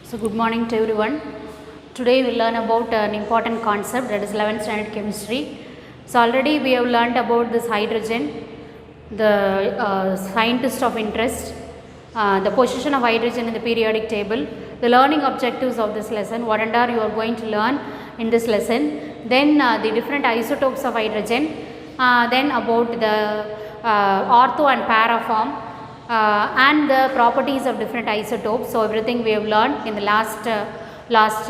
So good morning to everyone. Today we learn about an important concept, that is 11th standard chemistry. So already we have learned about this hydrogen, the scientist of interest, the position of hydrogen in the periodic table, the learning objectives of this lesson, what and are you are going to learn in this lesson, then the different isotopes of hydrogen, then about the ortho and para form, and the properties of different isotopes. So everything we have learned in the last class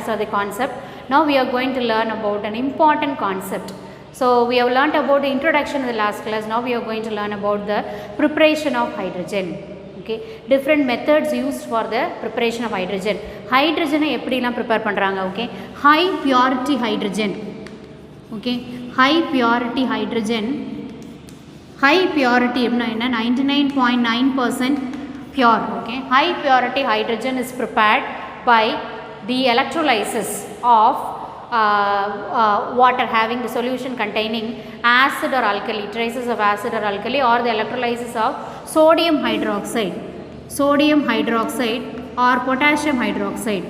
or the concept. Now we are going to learn about an important concept. So we have learnt about the introduction in the last class. Now we are going to learn about the preparation of hydrogen. Okay, different methods used for the preparation of hydrogen. Hydrogen எப்படிலாம் prepare பண்றாங்க? Okay, high purity hydrogen. Okay, high purity hydrogen. High purity என்ன 99.9% pure. Okay, high purity hydrogen is prepared by the electrolysis of water having the solution containing acid or alkali, traces of acid or alkali, or the electrolysis of sodium hydroxide or potassium hydroxide,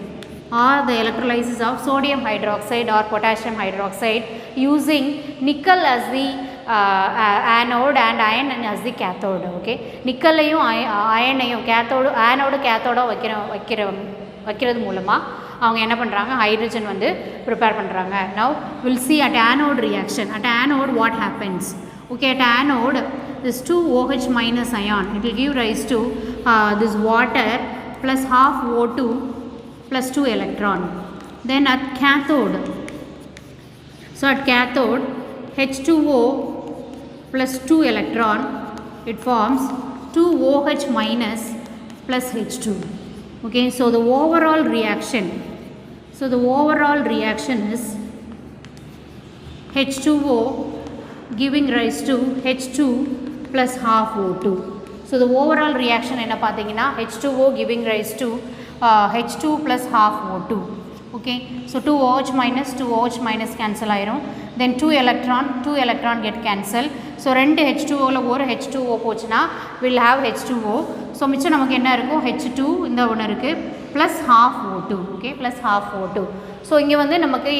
or the electrolysis of sodium hydroxide or potassium hydroxide using nickel as the anode and iron as the cathode. Okay, நிக்கலையும் அயனையும் anode கேத்தோட வைக்கிறது மூலமாக அவங்க என்ன பண்ணுறாங்க, hydrogen வந்து prepare பண்ணுறாங்க. Now will see at anode reaction. At anode what happens? Okay, at anode this 2OH minus ion, it will give rise to this water plus half O2 plus 2 electron. Then at cathode, so at cathode H2O plus 2 electron, it forms 2OH minus plus H2. Okay, so the overall reaction is H2O giving rise to H2 plus half O2. So the overall reaction enna pathina, H2O giving rise to H2 plus half O2. Okay, so 2OH minus cancel ஆயிரும். Then 2 electron get cancel. So ரெண்டு H2O ல ஒரு H2O போச்சுனா will have H2O. So மிச்சம் நமக்கு என்ன இருக்கும்? H2 இந்த ஒன்று இருக்கு plus half O2. Okay, plus half O2. So இங்கே வந்து நமக்கு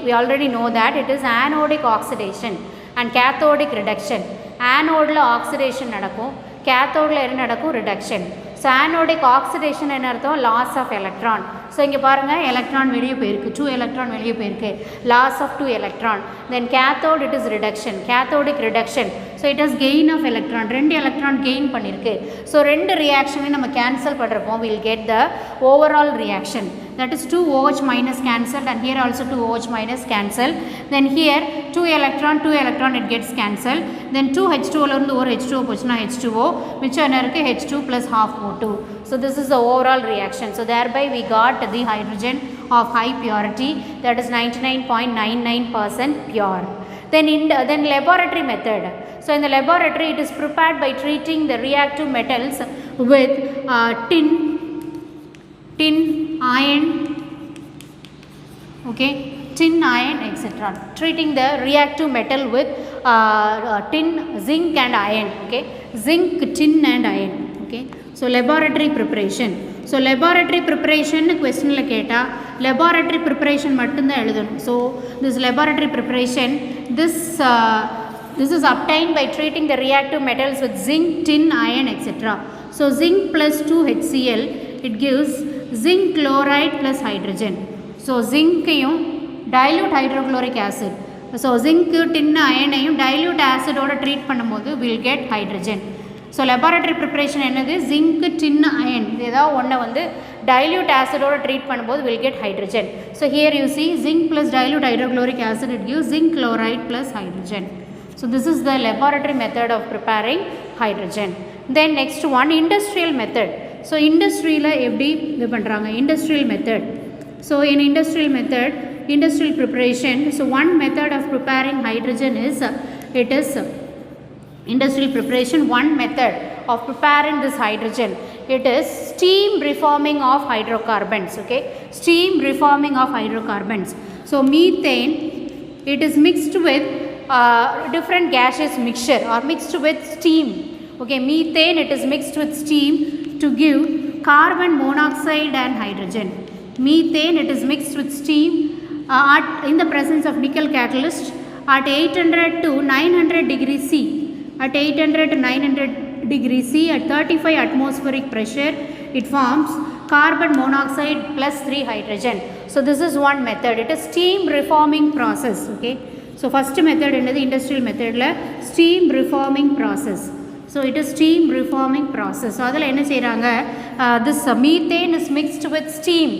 we already know that it is anodic oxidation and cathodic reduction. Anode oxidation நடக்கும், cathode என்ன நடக்கும்? reduction. So anodic oxidation என்ன அர்த்தம்? loss of electron. So இங்கே பாருங்கள், electron வெளியே போயிருக்கு, 2 electron வெளியே போயிருக்கு, loss of 2 electron. Then cathode, it is reduction, cathodic reduction. So it has gain of electron, 2 electron gain பண்ணிருக்கு. So ரெண்டு reaction நம்ம cancel பண்ணுறப்போ we will get the overall reaction, that is 2OH minus cancelled, and here also 2OH minus cancelled. Then here 2 electron it gets cancelled. Then 2 H2O ல இருந்து ஒரு H2O போச்சுனா H2O, மிச்சம் என்ன இருக்கு? H2 plus half O2. So this is the overall reaction. So thereby we got the hydrogen of high purity, that is 99.99% pure. Then laboratory method. So in the laboratory it is prepared by treating the reactive metals with tin, iron, okay, tin, iron, etc. Treating the reactive metal with tin, zinc and iron. Okay, zinc, tin and iron. Okay, so laboratory preparation. So laboratory preparation question la keta laboratory preparation mattumda eludhanum. So this laboratory preparation, this is obtained by treating the reactive metals with zinc, tin, iron, etc. So zinc plus 2HCl, it gives zinc chloride plus hydrogen. So zinc யும் dilute hydrochloric acid. So zinc, tin, iron யும் dilute acid ஓட treat பண்ணும்போது will get hydrogen. So laboratory preparation என்னது? zinc, tin, iron இது ஏதாவது ஒன்றை வந்து dilute acid ஓட ட்ரீட் பண்ணும்போது will get hydrogen. So here you see zinc plus dilute hydrochloric acid, it gives zinc chloride plus hydrogen. So this is the laboratory method of preparing hydrogen. Then next one, industrial method. So industry la எப்படி இது பண்றாங்க? Industrial method. So in industrial method, industrial preparation, so one method of preparing hydrogen is industrial preparation, one method of preparing this hydrogen, it is steam reforming of hydrocarbons. Okay, steam reforming of hydrocarbons. So methane, it is mixed with different gaseous mixture or mixed with steam. Okay, methane, it is mixed with steam to give carbon monoxide and hydrogen. Methane, it is mixed with steam in the presence of nickel catalyst at 800 to 900 degrees C. At 800 to 900 degrees C at 35 atmospheric pressure, it forms carbon monoxide plus 3 hydrogen. So this is one method. It is steam reforming process. Okay. So first method in the industrial method la steam reforming process. So it is steam reforming process. So adala enna seiranga, this methane is mixed with steam.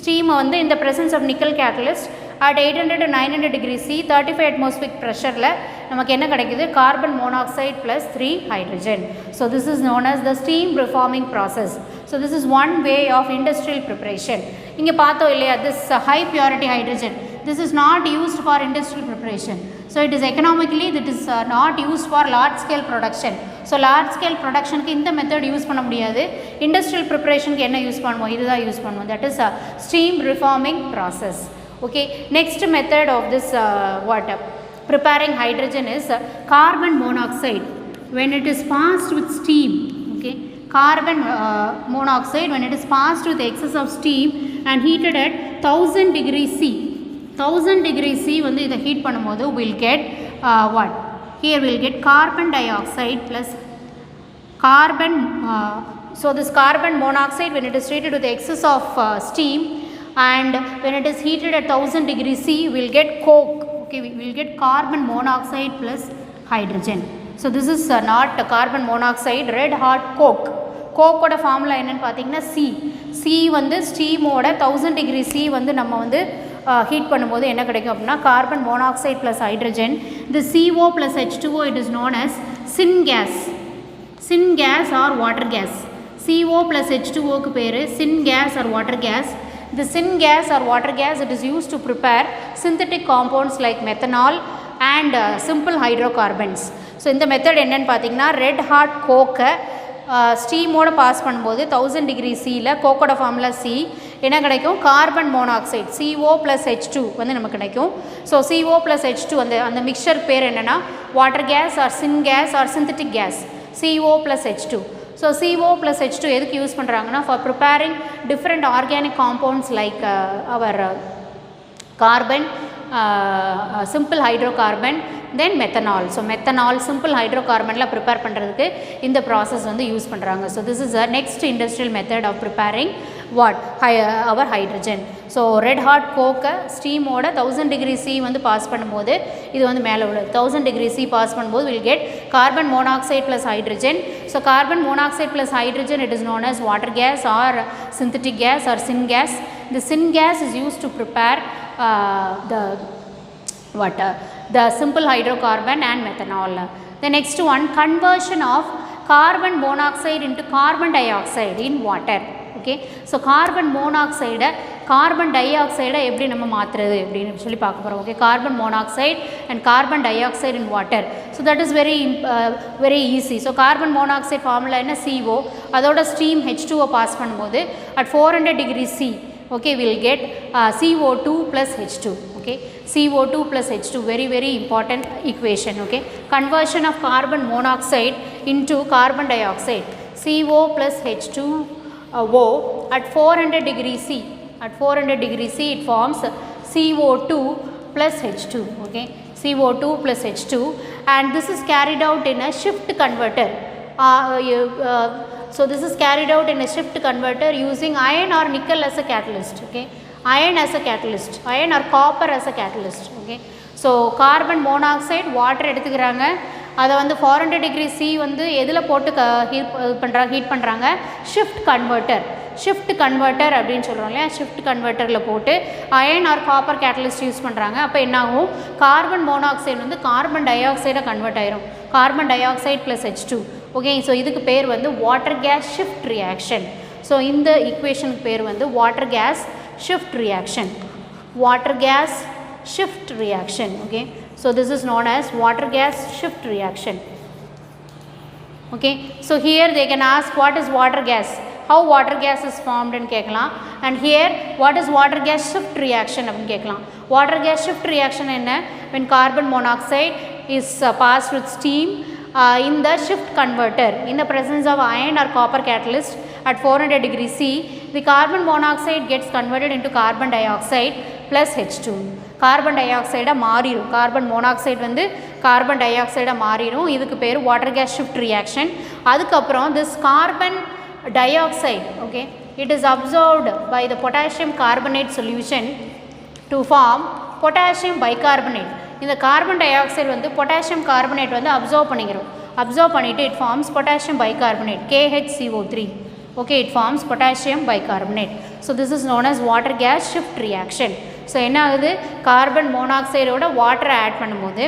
Steam வந்து in the presence of nickel catalyst at 800 to 900 degrees C 35 atmospheric pressure la நமக்கு என்ன கிடைக்குது, carbon monoxide plus 3 hydrogen. So this is known as the steam reforming process. So this is one way of industrial preparation. இங்க பார்த்தோம் இல்லையா, this high purity hydrogen, this is not used for industrial preparation. So it is economically, that is not used for large scale production. So large scale production க்கு இந்த method use பண்ண முடியாது. Industrial preparation க்கு என்ன use பண்ணுவோம், இதுதான் use பண்ணுவோம். That is steam reforming process. Okay, next method of this preparing hydrogen is carbon monoxide. When it is passed with steam, okay, carbon monoxide when it is passed with excess of steam and heated at 1000 degrees C. 1000 degrees C வந்து இதை heat பண்ணும்போது will get what? Here we will get carbon dioxide plus carbon. So this carbon monoxide when it is treated with excess of steam and when it is heated at 1000 degrees C, we will get coke. Okay, we will get carbon monoxide plus hydrogen. So this is not carbon monoxide, red hot coke. Coke ஓட formula என்னன்னு பார்த்தீங்கன்னா C வந்து ஸ்டீமோட 1000 degree C வந்து நம்ம வந்து heat பண்ணும்போது என்ன கிடைக்கும் அப்படின்னா கார்பன் மோனாக்சைடு ப்ளஸ் ஹைட்ரஜன். இந்த CO plus H2O it is known as syngas or water gas. CO plus H2Oக்கு பேர் syngas or water gas. The syngas or water gas, it is used to prepare synthetic compounds like methanol and simple hydrocarbons. So இந்த method என்னன்னு பார்த்தீங்கன்னா red hot கோக்கை ஸ்டீமோட pass பண்ணும்போது 1000 degree சியில் கோக்கோட formula C என்ன கிடைக்கும், carbon monoxide CO plus H2 வந்து நமக்கு கிடைக்கும். ஸோ CO plus H2 அந்த மிக்சர் பேர் என்னென்னா water gas or syngas or synthetic gas CO plus H2. So CO plus H2 எதுக்கு யூஸ் பண்ணுறாங்கன்னா for preparing different organic compounds like our carbon, simple hydrocarbon, then methanol. So methanol, simple hydrocarbon la prepare பண்ணுறதுக்கு இந்த process வந்து use பண்ணுறாங்க. So this is the next industrial method of preparing what? Our hydrogen. So red hot coke steam ஓட 1000 degree C வந்து pass பண்ணும்போது இது வந்து மேலே உள்ள 1000 degree C பாஸ் பண்ணும்போது will get carbon monoxide plus hydrogen. So carbon monoxide plus hydrogen, it is known as water gas or synthetic gas or syngas. The syngas is used to prepare the simple hydrocarbon and methanol. The next one, conversion of carbon monoxide into carbon dioxide in water. Okay, so carbon monoxide carbon dioxide எப்படி நம்ம மாற்றுறது அப்படின்னு சொல்லி பார்க்க போகிறோம். Okay, carbon monoxide and carbon dioxide in water. So that is very easy. So carbon monoxide formula என்ன, CO, அதோட steam H2O pass பண்ணும்போது at 400 degree C, okay, we will get CO2 plus H2. Okay, CO2 plus H2, very important equation. Okay, conversion of carbon monoxide into carbon dioxide, CO plus H2O at 400 degree C. At 400 degree C it forms CO2 plus H2. Okay, CO2 plus H2, and this is carried out in a shift converter. So this is carried out in a shift converter using iron or nickel as a catalyst. Okay, iron as a catalyst, iron or copper as a catalyst. Okay, so carbon monoxide water எடுத்துக்கிறாங்க, அதை வந்து 400 degree C வந்து எதில் போட்டு heat பண்ணுறாங்க, shift converter அப்படின்னு சொல்கிறோம் இல்லையா, ஷிஃப்ட் கன்வெர்ட்டரில் போட்டு iron or copper catalyst use பண்ணுறாங்க. அப்போ என்னாகும், கார்பன் மோனாக்சைடு வந்து கார்பன் டை-ஆக்சைடாக கன்வெர்ட் ஆயிரும், carbon dioxide plus H2. Okay, so இதுக்கு பேர் வந்து water gas shift reaction. So இந்த ஈக்குவேஷனுக்கு பேர் வந்து water gas shift reaction, water gas shift reaction. Okay, so this is known as water gas shift reaction. Okay, so here they can ask what is water gas, how water gas is formed in கேட்கலாம், and here what is water gas shift reaction அப்படின்னு கேட்கலாம். water gas shift reaction என்ன, when carbon monoxide is passed with steam in the shift converter in the presence of iron or copper catalyst at 400 degrees C, the carbon monoxide gets converted into carbon dioxide plus H2. Carbon dioxide மாறிடும், carbon monoxide வந்து carbon tie மாறிடும். இதுக்கு பேர் water gas shift reaction. அதுக்கப்புறம் this carbon dioxide, okay, it is absorbed by the potassium carbonate solution to form potassium bicarbonate. இந்த carbon di oxide வந்து potassium carbonate வந்து observe பண்ணிக்கிறோம். அப்சர்வ் பண்ணிவிட்டு it forms potassium bicarbonate, KHCO3. Okay, it forms potassium bicarbonate. So this is known as water gas shift reaction. So என்ன ஆகுது, carbon மோனாக்சைடோட வாட்டரை add பண்ணும்போது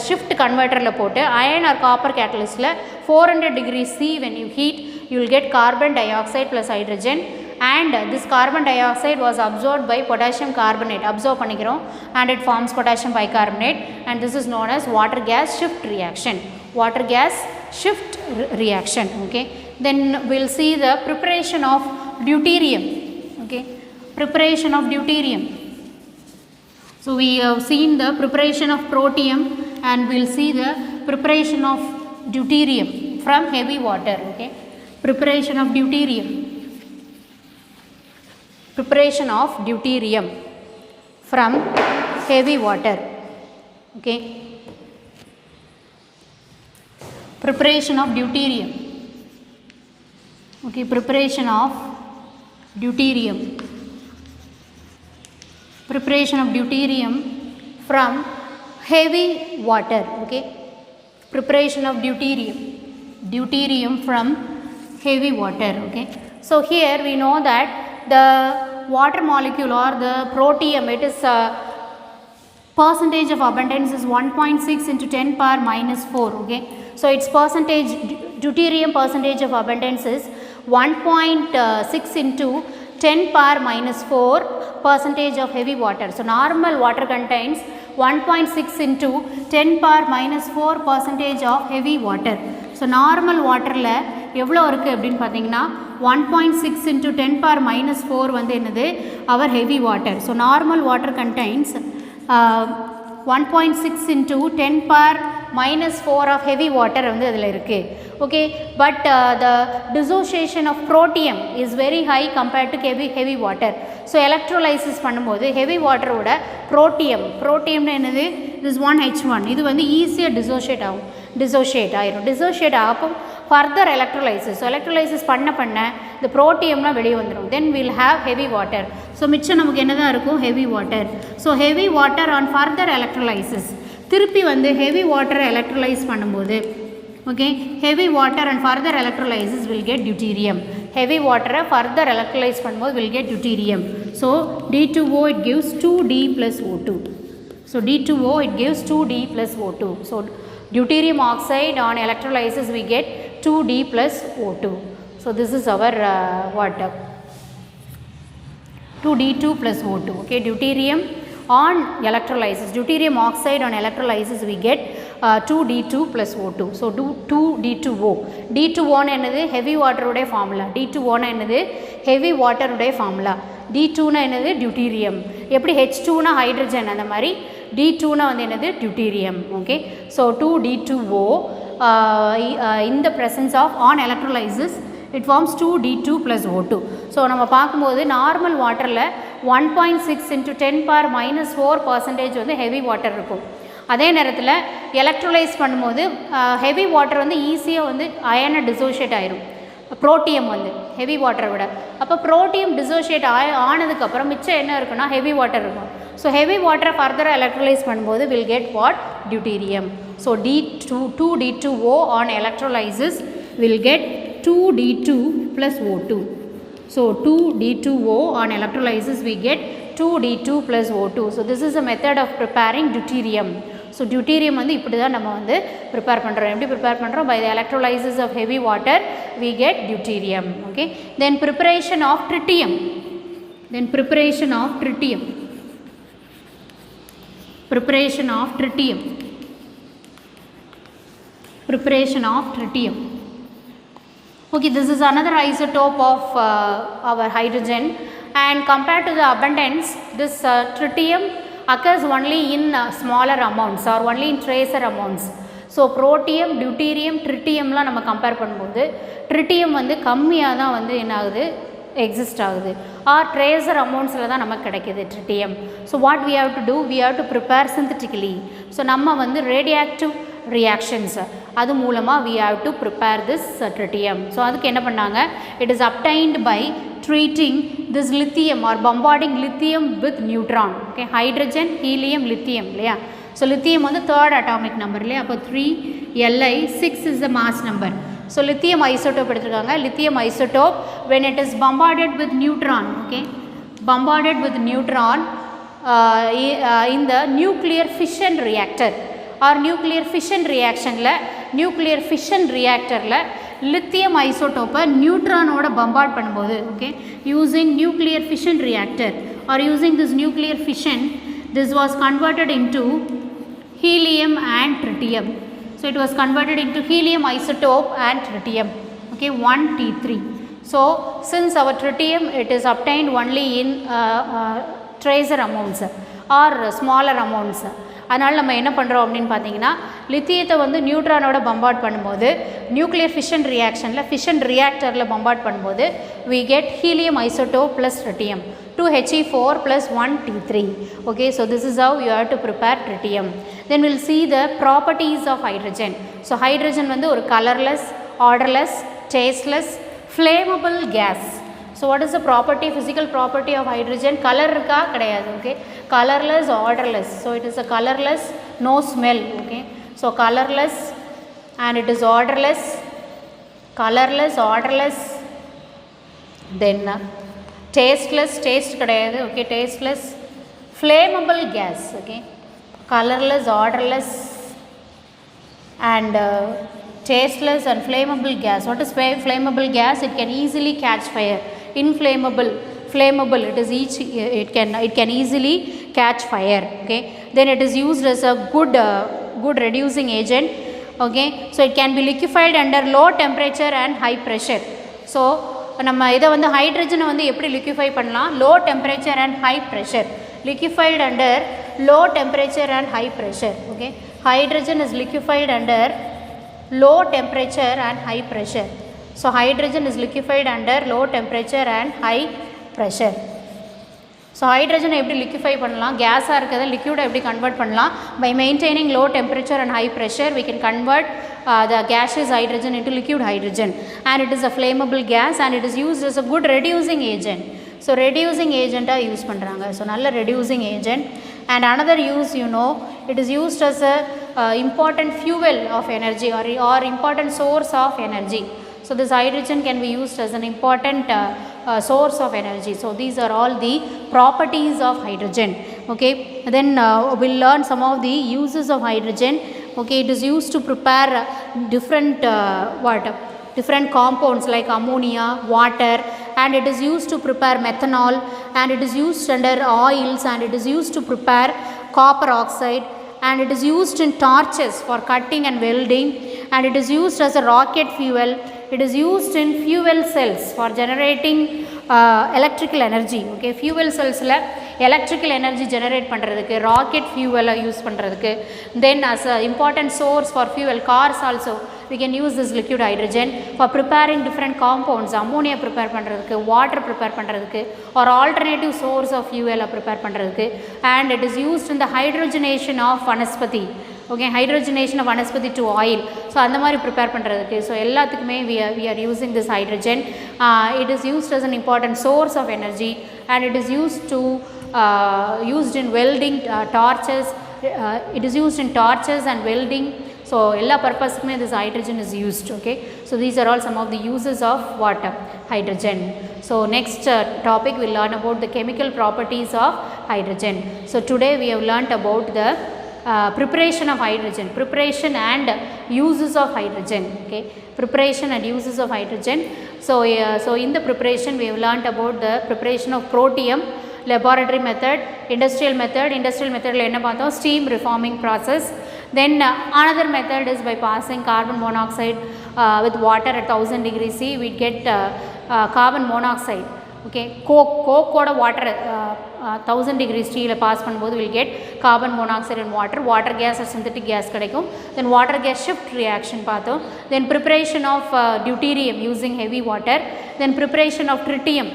shift கன்வெர்ட்டரில் போட்டு அயன் ஆர் காப்பர் கேட்டலிஸ்டில் 400 degree C when you heat, you will get carbon dioxide plus hydrogen, and this carbon dioxide was absorbed by potassium carbonate, absorb பண்ணிக்கிறோம், and it forms potassium bicarbonate, and this is known as water gas shift reaction. Water gas shift reaction. Okay, then we'll see the preparation of deuterium. Okay, preparation of deuterium. So we have seen the preparation of protium, and we'll see the preparation of deuterium from heavy water. Okay, preparation of deuterium. Preparation of deuterium from heavy water. Okay, preparation of deuterium. Okay, preparation of deuterium. Preparation of deuterium from heavy water. Okay, preparation of deuterium. Deuterium from heavy water. Okay, so here we know that the water molecule or the protium, it is percentage of abundance is 1.6 into 10 power minus 4. Okay, so its percentage, deuterium percentage of abundance is 1.6 into 10 power minus 4 percentage of heavy water. So normal water contains 1.6 into 10 power minus 4 percentage of heavy water. So normal waterல எவ்வளோ இருக்குது அப்படின்னு பார்த்தீங்கன்னா 1.6 into 10 power minus 4 வந்து என்னது, our heavy water. So normal water contains 1.6 into 10 power minus 4 of heavy water வந்து அதில் இருக்குது. Okay, but the dissociation of protium is very high compared to heavy water. So electrolysis பண்ணும்போது heavy water ஓட protium என்னது, this 1H1, இது வந்து ஈஸியாக dissociate ஆயிரும். Dissociate ஆகும் further electrolysis. So electrolysis பண்ண இந்த protiumலாம் வெளியே வந்துடும். Then we'll have heavy water. So மிச்சம் நமக்கு என்ன தான் இருக்கும், heavy water. So heavy water on further electrolysis, திருப்பி வந்து heavy water electrolyze பண்ணும்போது, okay, heavy water and further electrolysis will get deuterium. Heavy water further electrolyze பண்ணும்போது will get deuterium. So D2O, it gives 2D plus O2. So D2O, it gives 2D plus O2. So deuterium oxide on electrolysis we get 2D plus O2. So this is our water, 2D2 plus O2. Okay, deuterium on electrolysis, deuterium oxide on electrolysis we get 2D2 plus O2. So 2D2O. D2O என்னது, heavy water உடைய formula. D2O என்னது, heavy water உடைய formula. D2 என்னது, deuterium. எப்படி H2 hydrogen, அந்த மாதிரி D2 வந்து என்னது, deuterium. Okay, so 2D2O in the presence of on electrolysis it forms 2D2 plus O2. So நம்ம பார்க்கும்போது நார்மல் வாட்டரில் 1.6 into 10 power minus 4 percentage வந்து ஹெவி வாட்டர் இருக்கும். அதே நேரத்தில் எலக்ட்ரோலைஸ் பண்ணும்போது ஹெவி வாட்டர் வந்து ஈஸியாக வந்து அயனை டிசோஷியேட் ஆயிரும், புரோட்டியம் வந்து ஹெவி வாட்டரை விட. அப்போ புரோட்டியம் டிசோஷியேட் ஆனதுக்கப்புறம் மிச்சம் என்ன இருக்குன்னா ஹெவி வாட்டர் இருக்கும். ஸோ ஹெவி வாட்டரை ஃபர்தராக எலக்ட்ரோலைஸ் பண்ணும்போது will get what, deuterium. So D2O on electrolysis will get 2D2 plus O2. So 2D2O on electrolysis we get 2D2 plus O2. So this is a method of preparing deuterium. So deuterium வந்து இப்படி தான் நம்ம வந்து prepare பண்ணுறோம். எப்படி prepare பண்ணுறோம்? By the electrolysis of heavy water we get deuterium. Okay, then preparation of tritium. Preparation of tritium. Preparation of tritium. Okay, this is another isotope of our hydrogen, and compared to the abundance, this tritium occurs only in smaller amounts or only in tracer amounts. So protium, deuterium, ட்ரிட்டியம்லாம் நம்ம compare பண்ணும்போது tritium வந்து கம்மியாக தான் வந்து என்ன ஆகுது, exist ஆகுது. ஆர் ட்ரேசர் அமௌண்ட்ஸில் தான் நமக்கு கிடைக்கிது tritium. So what we have to do, we have to prepare synthetically. So நம்ம வந்து ரேடியாக்டிவ் ரியாக்ஷன்ஸ் அது மூலமாக we have to prepare this tritium. So அதுக்கு என்ன பண்ணாங்க, it is obtained by treating this lithium or bombarding lithium with neutron. Okay, hydrogen, helium, lithium இல்லையா. So lithium வந்து third atomic number இல்லையா. அப்போ 3 Li, 6 is the mass number. So lithium isotope எடுத்துருக்காங்க. Lithium isotope when it is bombarded with neutron, okay, bombarded with neutron in the nuclear fission reactor or nuclear fission reactionல nuclear fission reactorல lithium ஐசோடோப்பை நியூட்ரானோட bombard பண்ணும்போது, okay, using nuclear fission reactor or using this nuclear fission, this was converted into helium and tritium. So it was converted into helium isotope and tritium, okay, 1T3. So since our tritium, it is obtained only in tracer amounts or smaller amounts, அதனால் நம்ம என்ன பண்ணுறோம் அப்படின்னு பார்த்தீங்கன்னா, லித்தியத்தை வந்து நியூட்ரானோட bombard பண்ணும்போது nuclear fission ரியாக்ஷனில் fission ரியாக்டரில் bombard பண்ணும்போது we get helium isotope plus tritium, 2He4 plus 1T3. Okay, so this is how you have to prepare tritium. Then we'll see the properties of hydrogen. So hydrogen வந்து ஒரு colorless, odorless, tasteless, flammable gas. So what is the property, physical property of hydrogen? Color இருக்கா, கிடையாது. Okay, colorless, odorless. So it is a colorless, no smell. Okay, so colorless and it is odorless, colorless, odorless. Then tasteless, taste கிடையாது. Okay, tasteless, flammable gas. Okay, colorless, odorless and tasteless and flammable gas. What is flammable gas? It can easily catch fire. Inflammable, flammable, it can easily catch fire. Okay, then it is used as a good reducing agent. Okay, so it can be liquefied under low temperature and high pressure. So நம்ம இதை வந்து ஹைட்ரஜனை வந்து எப்படி liquefy பண்ணலாம், low temperature and high pressure, liquefied under low temperature and high pressure. Okay, hydrogen is liquefied under low temperature and high pressure. So hydrogen is liquefied under low temperature and high pressure. So hydrogen எப்படி liquefy பண்ணலாம், கேஸாக இருக்கிறத லிக்யூடை எப்படி convert பண்ணலாம், by maintaining low temperature and high pressure we can convert the gaseous hydrogen into liquid hydrogen, and it is a flammable gas and it is used as a good reducing agent. So reducing agent-ஆக use பண்ணுறாங்க. So நல்ல reducing agent. And another use, you know, it is used as a important fuel of energy or important source of energy. So this hydrogen can be used as an important source of energy. So these are all the properties of hydrogen. Okay, then we'll learn some of the uses of hydrogen. Okay, it is used to prepare different compounds like ammonia, water, and it is used to prepare methanol, and it is used under oils, and it is used to prepare copper oxide, and it is used in torches for cutting and welding, and it is used as a rocket fuel. It is used in fuel cells for generating electrical energy. Okay, fuel cells la electrical energy generate பண்றதுக்கு, rocket fuel use பண்றதுக்கு, then as a important source for fuel, cars also we can use this liquid hydrogen for preparing different compounds, ammonia prepare பண்றதுக்கு, water prepare பண்றதுக்கு, or alternative source of fuel prepare பண்றதுக்கு, and it is used in the hydrogenation of vanaspati. Okay, hydrogenation of vanaspati to oil. So அந்த மாதிரி prepare பண்ணுறதுக்கு, so எல்லாத்துக்குமே we are using this hydrogen. It is used as an important source of energy, and it is used in welding torches. It is used in torches and welding. So எல்லா பர்பஸ்க்குமே this hydrogen is used. Okay, so these are all some of the uses of water, hydrogen. So next topic we'll learn about the chemical properties of hydrogen. So today we have learnt about the preparation of hydrogen, preparation and uses of hydrogen. Okay, preparation and uses of hydrogen. So in the preparation we have learnt about the preparation of protium, laboratory method, industrial method. Industrial method la enna paathom, steam reforming process. Then another method is by passing carbon monoxide with water at 1000 degrees C, we get carbon monoxide. okay. Coke oda water 1000 degrees T la pass பண்ணும்போது will get carbon monoxide and water gas or synthetic gas கிடைக்கும். Then water gas shift reaction பார்த்தோம். Then preparation of deuterium using heavy water. Then preparation of tritium,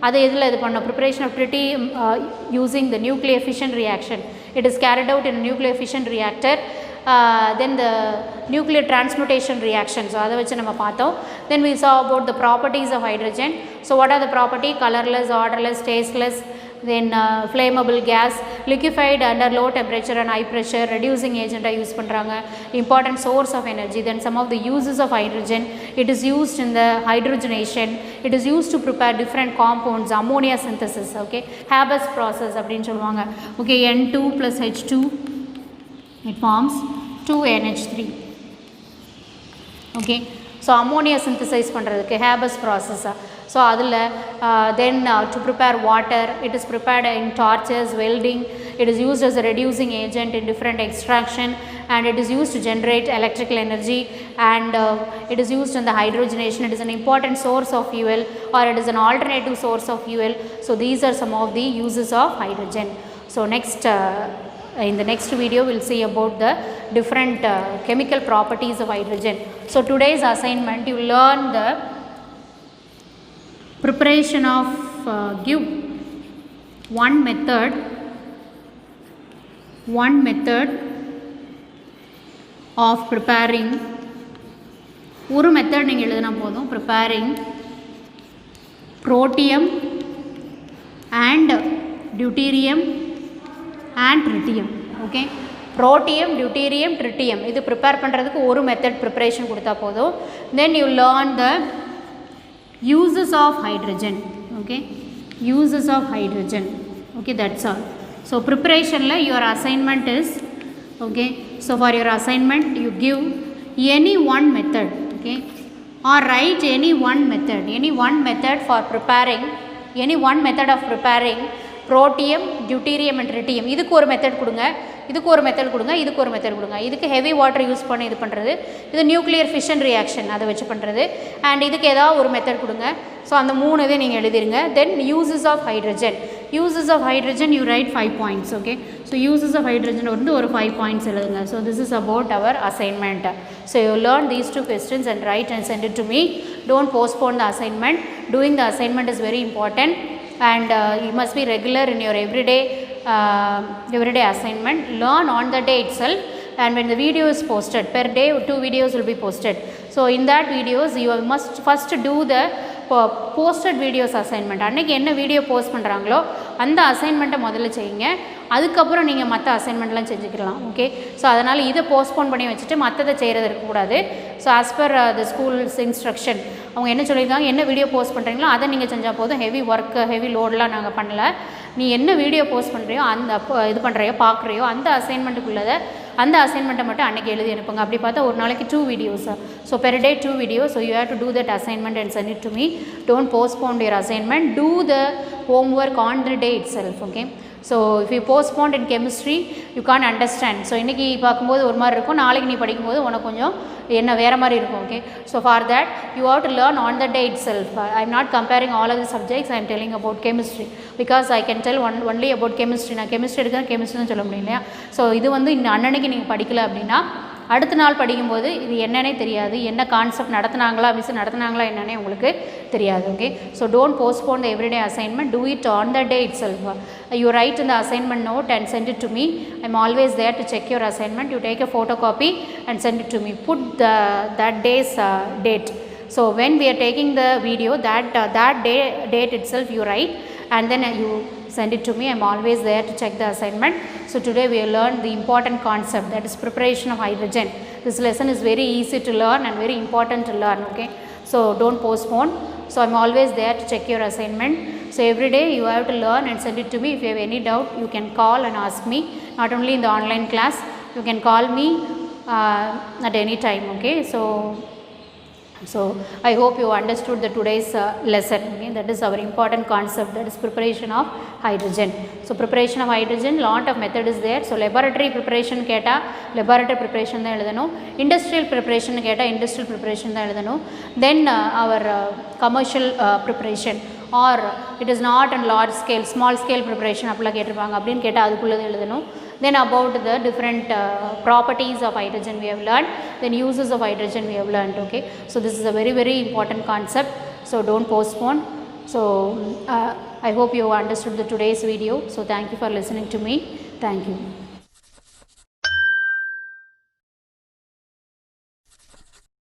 அது எதில் இது பண்ணோம், preparation of tritium using the nuclear fission reaction. It is carried out in a nuclear fission reactor. Then the nuclear transmutation reaction, so அதை வச்சு நம்ம பார்த்தோம். Then we saw about the properties of hydrogen. So what are the property? Colorless, odorless, tasteless, then flammable gas, liquefied under low temperature and high pressure, reducing agent use பண்ணுறாங்க, important source of energy. Then some of the uses of hydrogen, it is used in the hydrogenation, it is used to prepare different compounds, ammonia synthesis, okay, Haber's process அப்படின்னு சொல்லுவாங்க. Okay, N2 plus H2, it forms 2NH3, okay. So ammonia synthesize பண்ணுறதுக்கு Haber's process. So அதில் then to prepare water, it is prepared in torches, welding, it is used as a reducing agent in different extraction, and it is used to generate electrical energy, and it is used in the hydrogenation. It is an important source of fuel, or it is an alternative source of fuel. So these are some of the uses of hydrogen. So next in the next video we will see about the different chemical properties of hydrogen. So today's assignment, you learn the preparation of give one method of preparing, ஒரு method நீங்கள் எழுதினா போதும், preparing protium and deuterium and tritium, okay. Protium, deuterium, tritium, இது prepare பண்ணுறதுக்கு ஒரு method preparation கொடுத்தா போதும். Then you learn the uses of hydrogen, okay, uses of hydrogen, okay, that's all. So preparation la your assignment is, okay, so for your assignment you give any one method, okay, or write any one method for preparing, any one method of preparing protium, deuterium and tritium. இதுக்கு ஒரு method கொடுங்க, இதுக்கு ஒரு method கொடுங்க, இதுக்கு ஒரு method கொடுங்க. இதுக்கு ஹெவி வாட்டர் யூஸ் பண்ணி இது பண்ணுறது, இது நியூக்ளியர் ஃபிஷன் ரியாக்ஷன் அதை வச்சு பண்ணுறது, அண்ட் இதுக்கு ஏதாவது ஒரு மெத்தட் கொடுங்க. ஸோ அந்த 3 இதை நீங்கள் எழுதிருங்க. Then uses of hydrogen you write 5 points, okay. So uses of hydrogen வந்து ஒரு 5 points எழுதுங்க. So this is about our assignment. So you learn these 2 questions and write and send it to me. Don't postpone the assignment. Doing the assignment is very important, and you must be regular in your everyday assignment. Learn on the day itself, and when the video is posted, per day 2 videos will be posted. So in that videos you must first do the posted videos assignment. அன்றைக்கி என்ன video post பண்ணுறாங்களோ அந்த அசைன்மெண்ட்டை முதல்ல செய்யுங்க, அதுக்கப்புறம் நீங்கள் மற்ற அசைன்மெண்ட்லாம் செஞ்சுக்கலாம், ஓகே. ஸோ அதனால் இதை போஸ்ட்போன் பண்ணி வச்சுட்டு மற்றதை செய்கிறது இருக்கக்கூடாது. So as per the schools instruction அவங்க என்ன சொல்லியிருக்காங்க, என்ன வீடியோ போஸ்ட் பண்ணுறீங்களோ அதை நீங்கள் செஞ்சால் போதும். ஹெவி ஒர்க்கு ஹெவி லோடெலாம் நாங்கள் பண்ணல. நீ என்ன வீடியோ போஸ்ட் பண்ணுறியோ அந்த இது பண்ணுறியோ பார்க்குறியோ அந்த அசைன்மெண்ட்டுக்குள்ளதை அந்த அசைன்மெண்ட்டை மட்டும் அன்றைக்கி எழுதி அனுப்புங்க. அப்படி பார்த்தா ஒரு நாளைக்கு 2 videos. So per day 2 videos. So you have to do that assignment and send it to me. Don't postpone your assignment. Do the homework on the day itself, okay. So if you postpone in chemistry you can't understand. So இன்றைக்கி பார்க்கும்போது ஒரு மாதிரி இருக்கும், நாளைக்கு நீ படிக்கும்போது உனக்கு கொஞ்சம் என்ன வேறு மாதிரி இருக்கும், okay. So for that you have to learn on the day itself. I am not comparing all of the subjects, I am telling about chemistry because I can tell only about chemistry. நான் chemistry எடுக்கிறேன், கெமிஸ்ட்ரின்னு சொல்ல முடியும் இல்லையா. So இது வந்து இந்த அன்னன்னைக்கு நீங்கள் படிக்கல அப்படின்னா அடுத்த நாள் படிக்கும்போது இது என்னன்னே தெரியாது, என்ன கான்செப்ட் நடத்துனாங்களா மிஸ் நடத்துனாங்களா என்னன்னே உங்களுக்கு தெரியாது, okay. So don't postpone the everyday assignment, do it on the day itself. You write in the assignment note and send it to me. I am always there to check your assignment. You take a photo copy and send it to me. Put that day's date. So when we are taking the video, that date itself you write and then you send it to me. I am always there to check the assignment. So today we have learned the important concept, that is preparation of hydrogen. This lesson is very easy to learn and very important to learn, okay. So don't postpone. So I am always there to check your assignment. So every day you have to learn and send it to me. If you have any doubt you can call and ask me, not only in the online class, you can call me at any time, okay. So I hope you understood the today's lesson, okay. That is our important concept, that is preparation of hydrogen. So preparation of hydrogen, lot of method is there. So laboratory preparation கேட்டா laboratory preparation தான் எழுதணும், industrial preparation கேட்டா industrial preparation தான் எழுதணும். Then our commercial preparation, or it is not in large scale, small scale preparation அப்படிலாம் கேட்டிருப்பாங்க. அப்படின்னு கேட்டால் அதுக்குள்ளது எழுதணும். Then about the different properties of hydrogen we have learned, then uses of hydrogen we have learned. Okay, so this is a very very important concept, so don't postpone. So I hope you understood the today's video. So thank you for listening to me. Thank you.